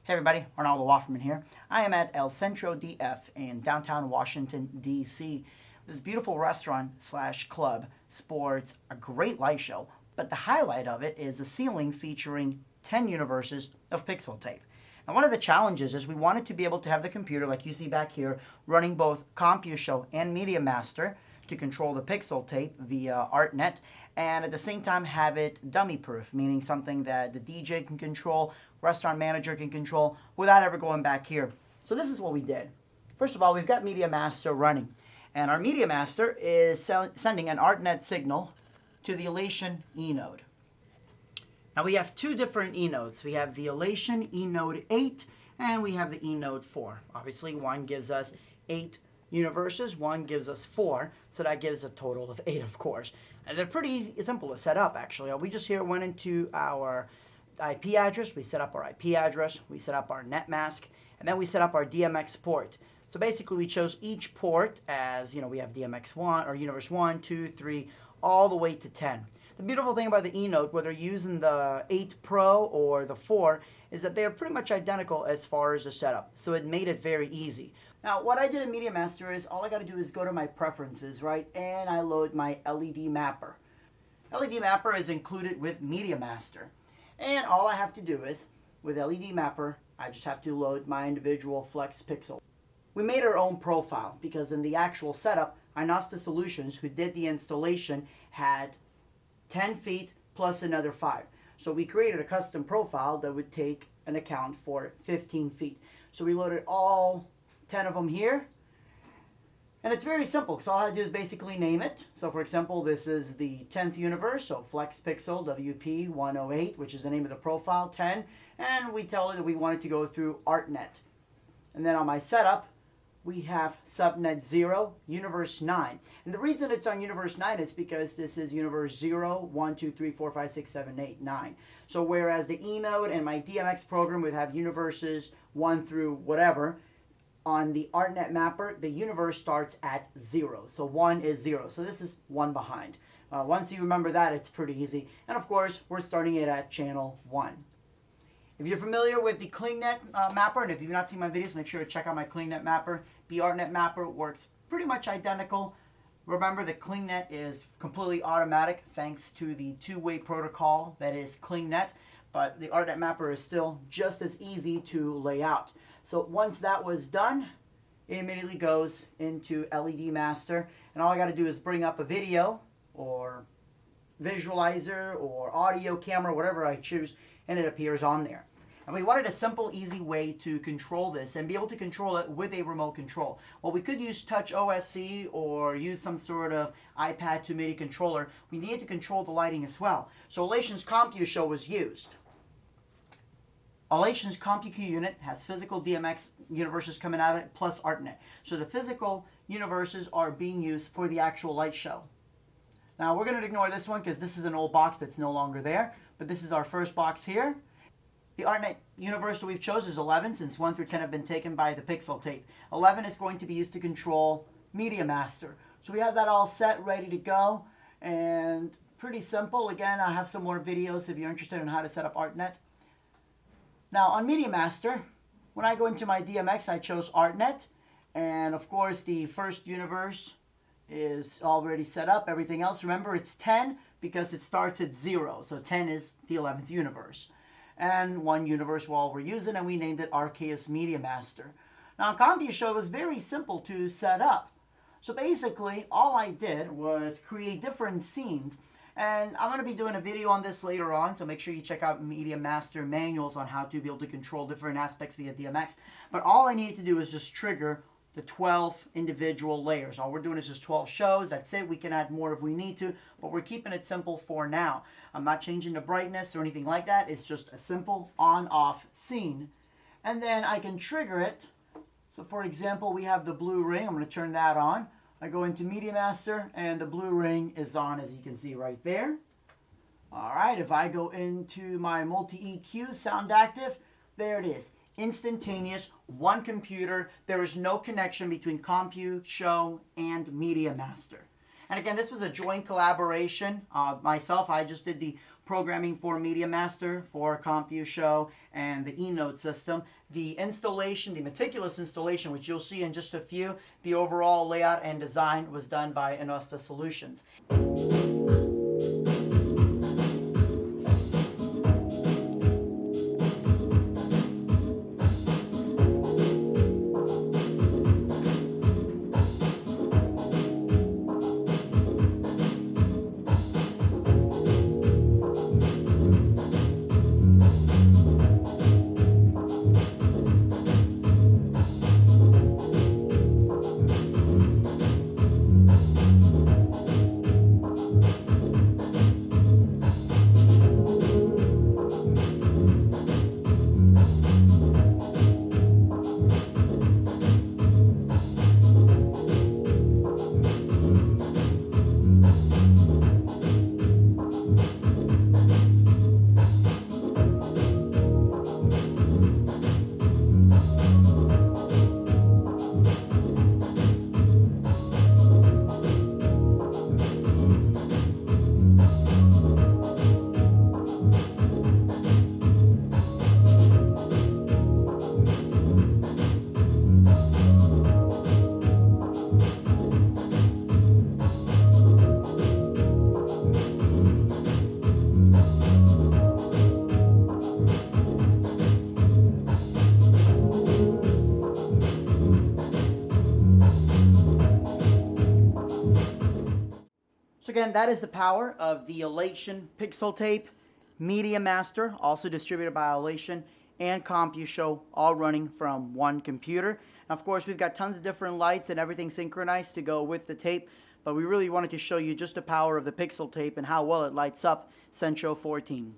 Hey everybody, Arnaldo Wafferman here. I am at El Centro DF in downtown Washington, D.C. This beautiful restaurant slash club sports a great light show, but the highlight of it is a ceiling featuring 10 universes of pixel tape. And one of the challenges is we wanted to be able to have the computer, like you see back here, running both CompuShow and Media Master to control the pixel tape via ArtNet, and at the same time have it dummy proof, meaning something that the DJ can control, restaurant manager can control without ever going back here. So this is what we did. First of all, we've got Media Master running, and our Media Master is sending an ArtNet signal to the Elation eNode. Now we have two different eNodes. We have the Elation eNode 8 and we have the eNode 4. Obviously one gives us 8 universes, one gives us 4, so that gives a total of 8, of course. And they're pretty simple to set up, actually. We just here went into our IP address, we set up our IP address, we set up our net mask, and then we set up our DMX port. So basically we chose each port as, we have DMX1 or universe 1, 2, 3, all the way to 10. The beautiful thing about the eNode, whether you're using the 8 Pro or the 4, is that they are pretty much identical as far as the setup. So it made it very easy. Now, what I did in Media Master is all I got to do is go to my preferences, right? And I load my LED mapper. LED mapper is included with Media Master. And all I have to do is, with LED mapper, I just have to load my individual flex pixel. We made our own profile because in the actual setup, Inasta Solutions, who did the installation, had 10 feet plus another 5. So we created a custom profile that would take an account for 15 feet. So we loaded all 10 of them here. And it's very simple because all I do is basically name it. So for example, this is the 10th universe, so Flex Pixel WP108, which is the name of the profile, 10. And we tell it that we want it to go through ArtNet. And then on my setup, we have subnet 0, universe 9. And the reason it's on universe 9 is because this is universe 0, 1, 2, 3, 4, 5, 6, 7, 8, 9. So whereas the eNode and my DMX program would have universes 1 through whatever, on the ArtNet mapper, the universe starts at 0. So 1 is 0. So this is 1 behind. Once you remember that, it's pretty easy. And of course, we're starting it at channel 1. If you're familiar with the CleanNet mapper, and if you've not seen my videos, make sure to check out my CleanNet mapper. The ArtNet mapper works pretty much identical. Remember that CleanNet is completely automatic thanks to the two-way protocol that is CleanNet, but the ArtNet mapper is still just as easy to lay out. So once that was done, it immediately goes into LED Master, and all I got to do is bring up a video or visualizer or audio camera, whatever I choose, and it appears on there. And we wanted a simple, easy way to control this and be able to control it with a remote control. Well, we could use Touch OSC or use some sort of iPad to MIDI controller. We needed to control the lighting as well. So Elation's CompuShow was used. Elation's CompuQ unit has physical DMX universes coming out of it plus ArtNet. So the physical universes are being used for the actual light show. Now we're going to ignore this one because this is an old box that's no longer there. But this is our first box here. The ArtNet universe that we've chosen is 11 since 1 through 10 have been taken by the pixel tape. 11 is going to be used to control Media Master. So we have that all set, ready to go. And pretty simple. Again, I have some more videos if you're interested in how to set up ArtNet. Now on Media Master, when I go into my DMX, I chose ArtNet. And of course, the first universe is already set up. Everything else, remember, it's 10 because it starts at 0. So 10 is the 11th universe. And one universe we're using, and we named it Arceus Media Master. Now, CompuShow was very simple to set up. So basically, all I did was create different scenes. And I'm going to be doing a video on this later on, so make sure you check out Media Master manuals on how to be able to control different aspects via DMX. But all I needed to do is just trigger the 12 individual layers. All we're doing is just 12 shows. That's it. We can add more if we need to, but we're keeping it simple for now. I'm not changing the brightness or anything like that. It's just a simple on-off scene. And then I can trigger it. So for example, we have the blue ring. I'm going to turn that on. I go into Media Master, and the blue ring is on, as you can see right there. All right, if I go into my multi-EQ sound active, there it is. Instantaneous, one computer. There is no connection between CompuShow and Media Master. And again, this was a joint collaboration. Myself, I just did the programming for Media Master, for CompuShow, and the eNote system. The installation, the meticulous installation, which you'll see in just a few, the overall layout and design was done by Inosta Solutions. So again, that is the power of the Elation Pixel Tape Media Master, also distributed by Elation, and CompuShow, all running from one computer. And of course, we've got tons of different lights and everything synchronized to go with the tape, but we really wanted to show you just the power of the Pixel Tape and how well it lights up Centro 14.